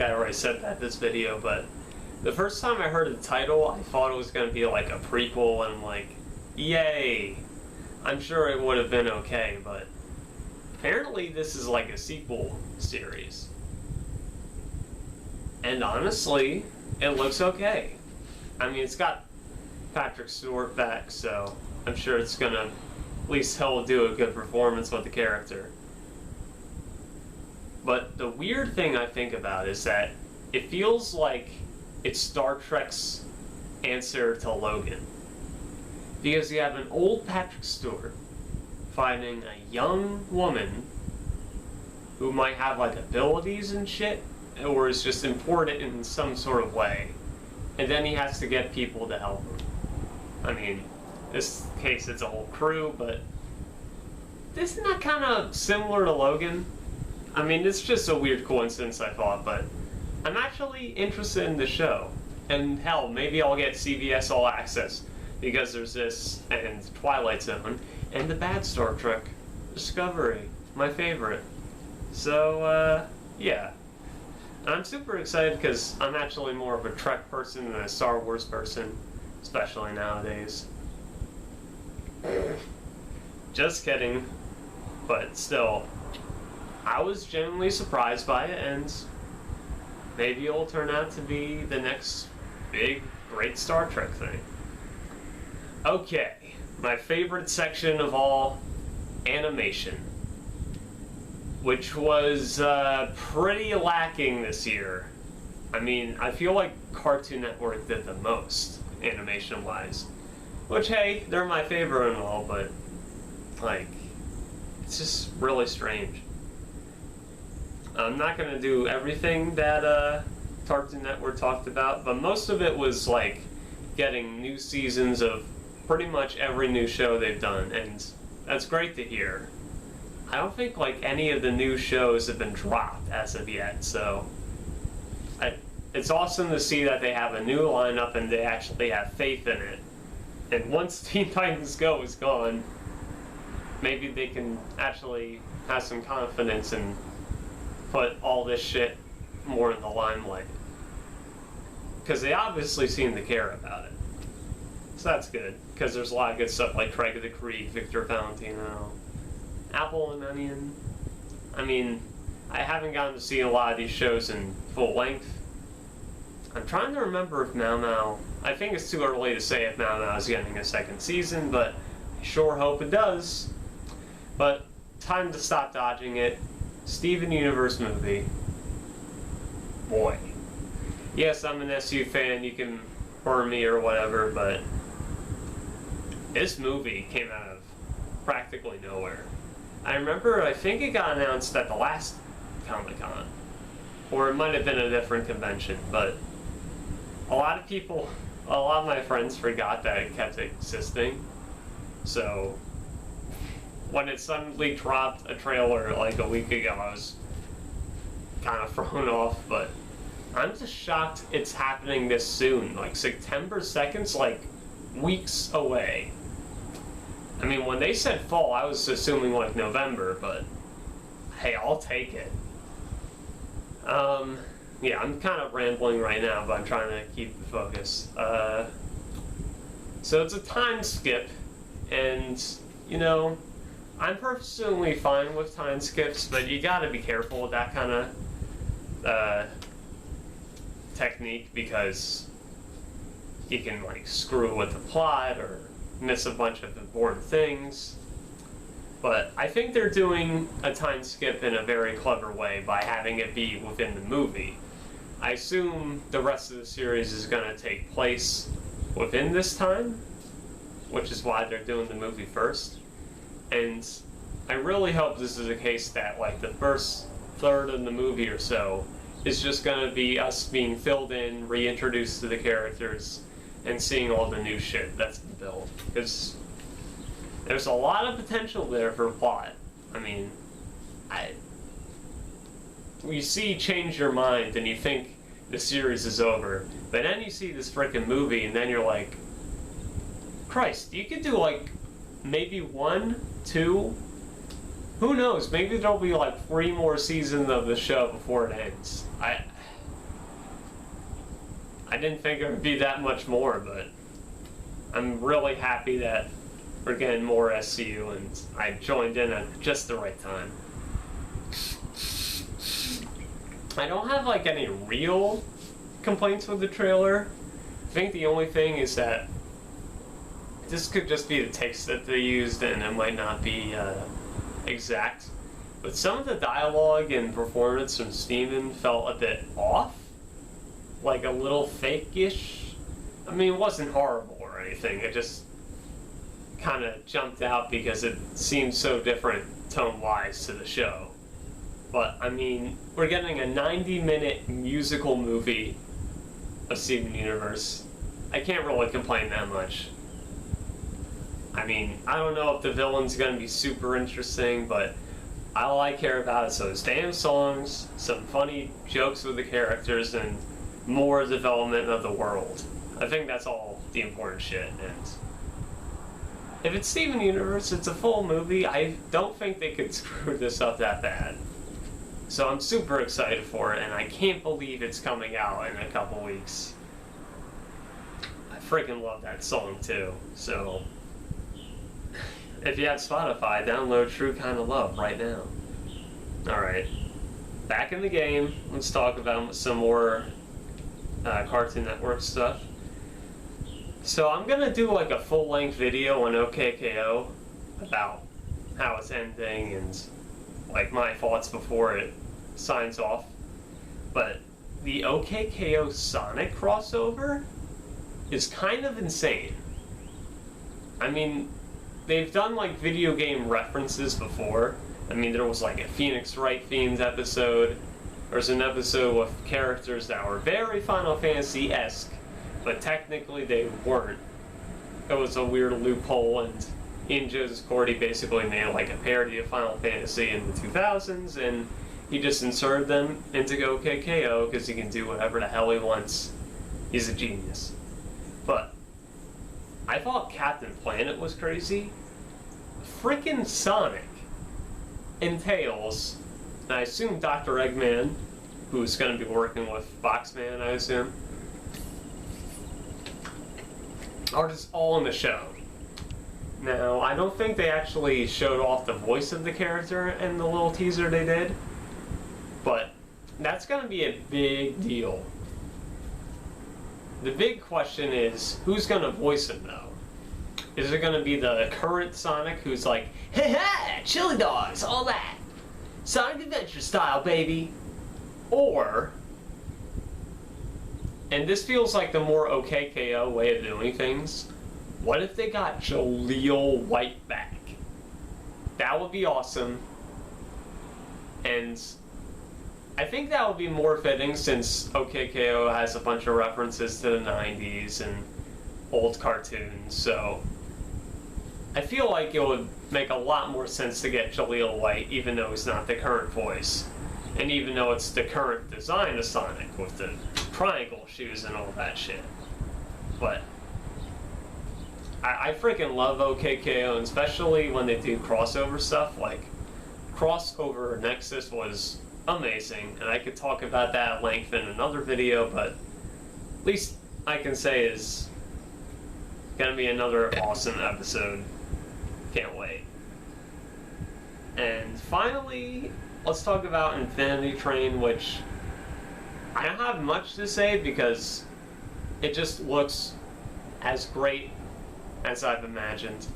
I already said that in this video, but the first time I heard the title, I thought it was going to be like a prequel, and I'm like, yay! I'm sure it would have been okay, but apparently this is like a sequel series. And honestly, it looks okay. I mean, it's got Patrick Stewart back, so I'm sure it's gonna, at least he'll do a good performance with the character. But the weird thing I think about is that it feels like it's Star Trek's answer to Logan. Because you have an old Patrick Stewart finding a young woman who might have like abilities and shit, or is just important in some sort of way. And then he has to get people to help him. I mean, in this case it's a whole crew, but isn't that kind of similar to Logan? I mean, it's just a weird coincidence, I thought, but I'm actually interested in the show. And hell, maybe I'll get CBS All Access, because there's this, and Twilight Zone, and the bad Star Trek, Discovery, my favorite. So, yeah. And I'm super excited because I'm actually more of a Trek person than a Star Wars person, especially nowadays. Just kidding, but still, I was genuinely surprised by it, and maybe it'll turn out to be the next big, great Star Trek thing. Okay, my favorite section of all, animation, which was pretty lacking this year. I mean, I feel like Cartoon Network did the most, animation-wise. Which, hey, they're my favorite and all, but, like, it's just really strange. I'm not going to do everything that Cartoon Network talked about, but most of it was, like, getting new seasons of pretty much every new show they've done, and that's great to hear. I don't think, like, any of the new shows have been dropped as of yet, so it's awesome to see that they have a new lineup and they actually have faith in it. And once Teen Titans Go is gone, maybe they can actually have some confidence and put all this shit more in the limelight. Because they obviously seem to care about it. So that's good, because there's a lot of good stuff like Craig of the Creek, Victor Valentino, Apple and Onion. I mean, I haven't gotten to see a lot of these shows in full length. I'm trying to remember if Mao Mao, I think it's too early to say if Mao Mao is getting a second season, but I sure hope it does. But time to stop dodging it. Steven Universe movie. Boy. Yes, I'm an SU fan, you can burn me or whatever, but this movie came out of practically nowhere. I remember, I think it got announced at the last Comic-Con, or it might have been a different convention, but a lot of my friends forgot that it kept existing, so when it suddenly dropped a trailer like a week ago, I was kind of thrown off, but I'm just shocked it's happening this soon. Like, September 2nd's like weeks away. I mean, when they said fall, I was assuming like November, but hey, I'll take it. Yeah, I'm kind of rambling right now, but I'm trying to keep the focus. So it's a time skip, and, you know, I'm personally fine with time skips, but you gotta be careful with that kind of technique, because you can, like, screw with the plot or miss a bunch of important things. But I think they're doing a time skip in a very clever way by having it be within the movie. I assume the rest of the series is going to take place within this time, which is why they're doing the movie first. And I really hope this is a case that, like, the first third of the movie or so is just going to be us being filled in, reintroduced to the characters, and seeing all the new shit that's been built. Because there's a lot of potential there for plot. I mean, you see Change Your Mind and you think the series is over, but then you see this freaking movie and then you're like, Christ, you could do like maybe 1, 2, who knows, maybe there'll be like 3 more seasons of the show before it ends. I didn't think it would be that much more, but I'm really happy that we're getting more SCU, and I joined in at just the right time. I don't have like any real complaints with the trailer. I think the only thing is that this could just be the takes that they used, and it might not be exact. But some of the dialogue and performance from Steven felt a bit off, like a little fake-ish. I mean, it wasn't horrible or anything. It just kind of jumped out because it seemed so different tone-wise to the show. But, I mean, we're getting a 90-minute musical movie of Steven Universe. I can't really complain that much. I mean, I don't know if the villain's going to be super interesting, but all I care about is those damn songs, some funny jokes with the characters, and more development of the world. I think that's all the important shit. And if it's Steven Universe, it's a full movie. I don't think they could screw this up that bad. So I'm super excited for it, and I can't believe it's coming out in a couple weeks. I freaking love that song too. So if you have Spotify, download True Kind of Love right now. Alright, back in the game. Let's talk about some more Cartoon Network stuff. So I'm gonna do like a full-length video on OKKO about how it's ending and like my thoughts before it signs off. But the OKKO Sonic crossover is kind of insane. I mean, they've done like video game references before. I mean, there was like a Phoenix Wright themed episode. There's an episode with characters that were very Final Fantasy-esque, but technically they weren't. It was a weird loophole, and Ian Joseph Cordy basically made like a parody of Final Fantasy in the 2000s, and he just inserted them into OKKO because he can do whatever the hell he wants. He's a genius. But I thought Captain Planet was crazy. Frickin' Sonic and Tails, and I assume Dr. Eggman, who's going to be working with Boxman, I assume, are just all in the show. Now, I don't think they actually showed off the voice of the character in the little teaser they did, but that's going to be a big deal. The big question is, who's going to voice him, though? Is it going to be the current Sonic who's like, hey, hey, chili dogs, all that, Sonic Adventure style, baby? Or, and this feels like the more OKKO way of doing things, what if they got Jaleel White back? That would be awesome. And I think that would be more fitting since OKKO has a bunch of references to the 90s and old cartoons, so I feel like it would make a lot more sense to get Jaleel White, even though he's not the current voice. And even though it's the current design of Sonic with the triangle shoes and all that shit. But I freaking love OKKO, and especially when they do crossover stuff. Like, Crossover Nexus was amazing, and I could talk about that at length in another video, but at least I can say is gonna be another awesome episode. Can't wait. And finally, let's talk about Infinity Train, which I don't have much to say because it just looks as great as I've imagined.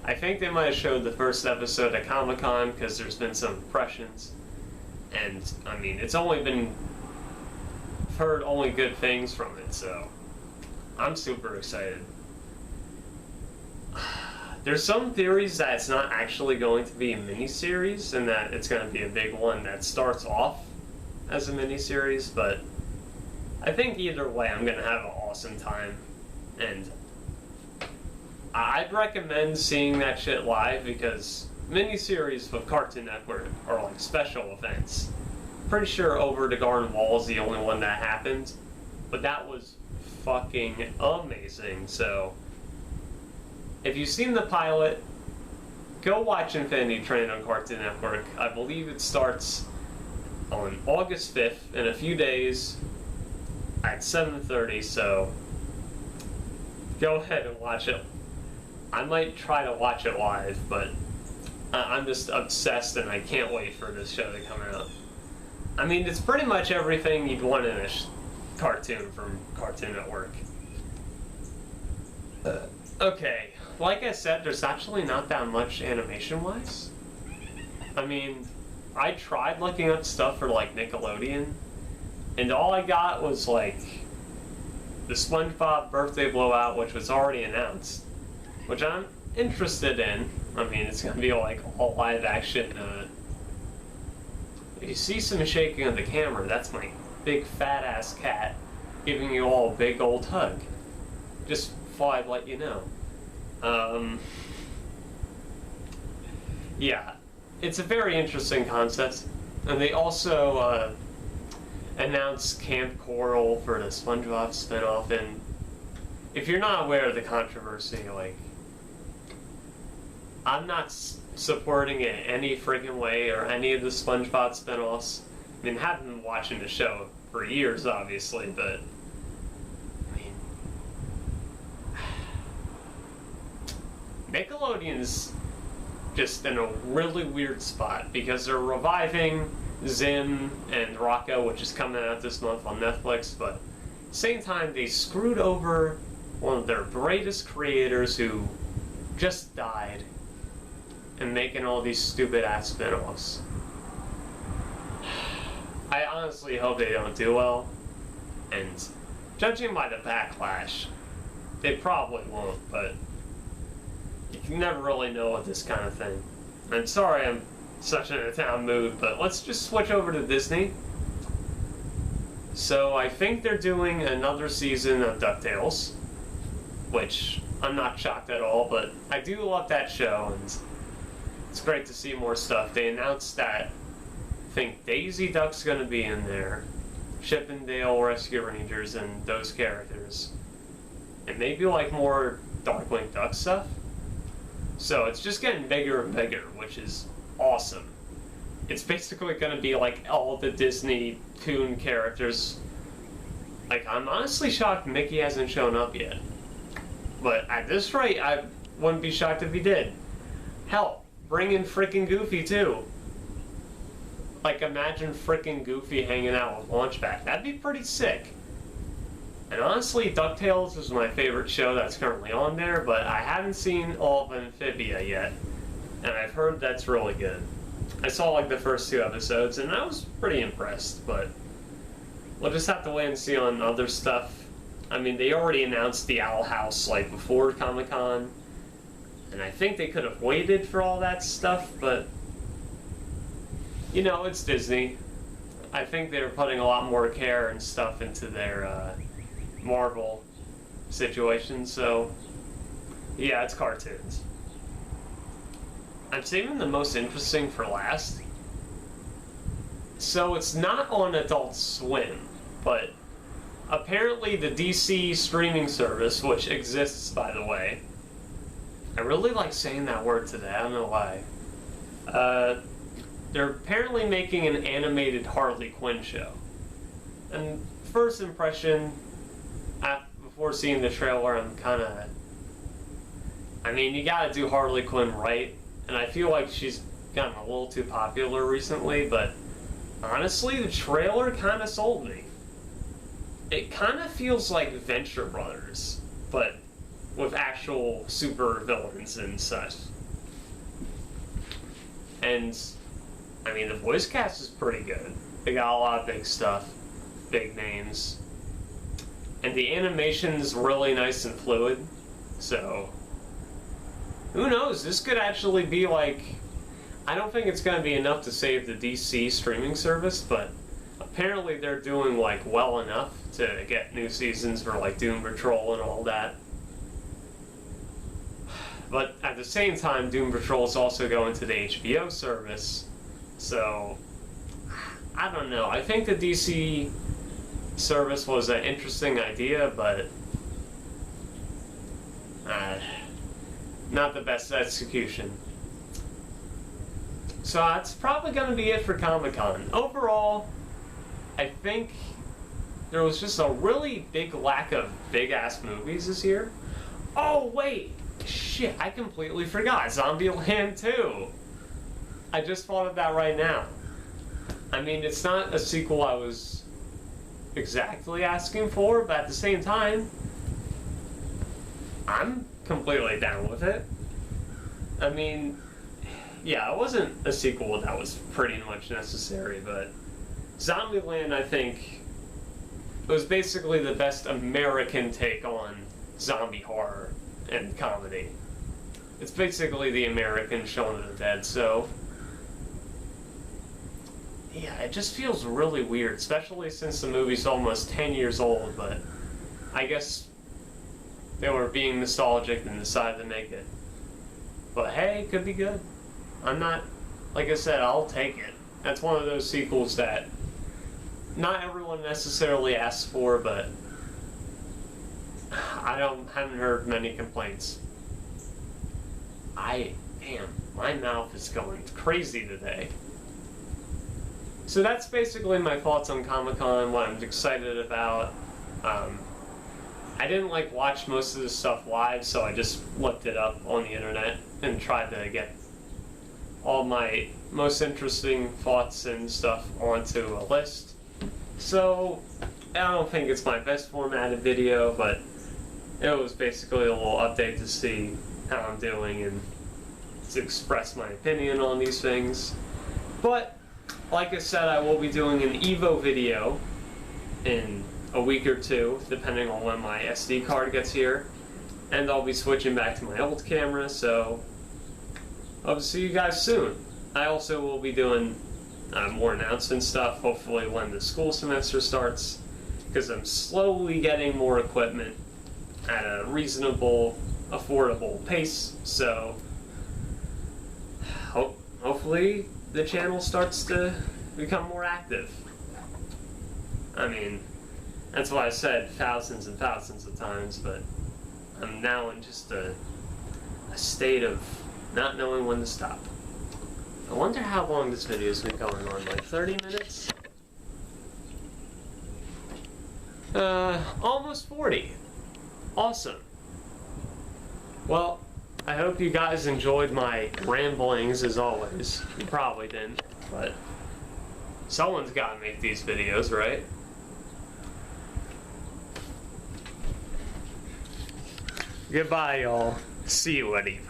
I think they might have showed the first episode at Comic-Con because there's been some impressions. And, I mean, it's only been... I've heard only good things from it, so I'm super excited. There's some theories that it's not actually going to be a miniseries and that it's going to be a big one that starts off as a miniseries, but I think either way I'm going to have an awesome time, and I'd recommend seeing that shit live because miniseries with Cartoon Network are like special events. Pretty sure Over the Garden Wall is the only one that happened, but that was fucking amazing. So if you've seen the pilot, go watch Infinity Train on Cartoon Network. I believe it starts on August 5th in a few days. at 7:30, so go ahead and watch it. I might try to watch it live, but I'm just obsessed and I can't wait for this show to come out. I mean, it's pretty much everything you'd want in a cartoon from Cartoon Network. Okay, like I said, there's actually not that much animation-wise. I mean, I tried looking up stuff for, like, Nickelodeon, and all I got was, like, the SpongeBob Birthday Blowout, which was already announced, which I'm interested in. I mean, it's gonna be, like, all live-action. If you see some shaking of the camera, that's my big fat-ass cat giving you all a big old hug. Just thought I'd let you know. Yeah, it's a very interesting concept. And they also announced Camp Coral for the SpongeBob spinoff. And if you're not aware of the controversy, like, I'm not supporting it any freaking way or any of the SpongeBob spinoffs. I mean, I haven't been watching the show for years, obviously, but I mean, Nickelodeon's just in a really weird spot because they're reviving Zim and Rocco, which is coming out this month on Netflix, but at the same time, they screwed over one of their greatest creators who just died and making all these stupid ass spin-offs. I honestly hope they don't do well, and judging by the backlash, they probably won't, but you can never really know with this kind of thing. I'm sorry I'm such in a down mood, but let's just switch over to Disney. So I think they're doing another season of DuckTales, which I'm not shocked at all, but I do love that show, and it's great to see more stuff. They announced that I think Daisy Duck's gonna be in there, Chip and Dale Rescue Rangers, and those characters, and maybe like more Darkwing Duck stuff. So it's just getting bigger and bigger, which is awesome. It's basically gonna be like all the Disney Toon characters. Like, I'm honestly shocked Mickey hasn't shown up yet. But at this rate, I wouldn't be shocked if he did. Hell, bring in frickin' Goofy too. Like, imagine frickin' Goofy hanging out with Launchback. That'd be pretty sick. And honestly, DuckTales is my favorite show that's currently on there, but I haven't seen all of Amphibia yet. And I've heard that's really good. I saw like the first 2 episodes and I was pretty impressed, but we'll just have to wait and see on other stuff. I mean, they already announced the Owl House like before Comic-Con, and I think they could have waited for all that stuff, but you know, it's Disney. I think they're putting a lot more care and stuff into their Marvel situation, so yeah, it's cartoons. I'm saving the most interesting for last. So it's not on Adult Swim, but apparently the DC streaming service, which exists, by the way. I really like saying that word today, I don't know why. They're apparently making an animated Harley Quinn show. And first impression, before seeing the trailer, I'm kind of... I mean, you gotta do Harley Quinn right, and I feel like she's gotten a little too popular recently, but honestly, the trailer kind of sold me. It kind of feels like Venture Brothers, but with actual super villains and such. And, I mean, the voice cast is pretty good. They got a lot of big stuff, big names. And the animation's really nice and fluid, so who knows? This could actually be like, I don't think it's going to be enough to save the DC streaming service, but apparently they're doing like well enough to get new seasons for like Doom Patrol and all that. But at the same time, Doom Patrol is also going to the HBO service, so I don't know. I think the DC service was an interesting idea, but not the best execution. So that's probably going to be it for Comic-Con. Overall, I think there was just a really big lack of big-ass movies this year. Oh, wait! Shit, I completely forgot. Zombieland 2! I just thought of that right now. I mean, it's not a sequel I was exactly asking for, but at the same time, I'm completely down with it. I mean, yeah, it wasn't a sequel that was pretty much necessary, but Zombieland, I think, was basically the best American take on zombie horror and comedy. It's basically the American Shaun of the Dead, so yeah, it just feels really weird, especially since the movie's almost 10 years old, but I guess they were being nostalgic and decided to make it. But hey, it could be good. I'm not, like I said, I'll take it. That's one of those sequels that not everyone necessarily asks for, but haven't heard many complaints. Damn, my mouth is going crazy today. So that's basically my thoughts on Comic-Con, what I'm excited about. I didn't watch most of this stuff live, so I just looked it up on the internet and tried to get all my most interesting thoughts and stuff onto a list. So I don't think it's my best formatted video, but it was basically a little update to see how I'm doing and to express my opinion on these things. But like I said, I will be doing an Evo video in a week or two, depending on when my SD card gets here. And I'll be switching back to my old camera, so I'll see you guys soon. I also will be doing more announcement stuff, hopefully when the school semester starts, because I'm slowly getting more equipment at a reasonable, affordable pace, so hopefully the channel starts to become more active. I mean, that's why I said thousands and thousands of times, but I'm now in just a state of not knowing when to stop. I wonder how long this video's been going on, like 30 minutes? Almost 40. Awesome. Well, I hope you guys enjoyed my ramblings as always. You probably didn't, but someone's gotta make these videos, right? Goodbye, y'all. See you at Evo.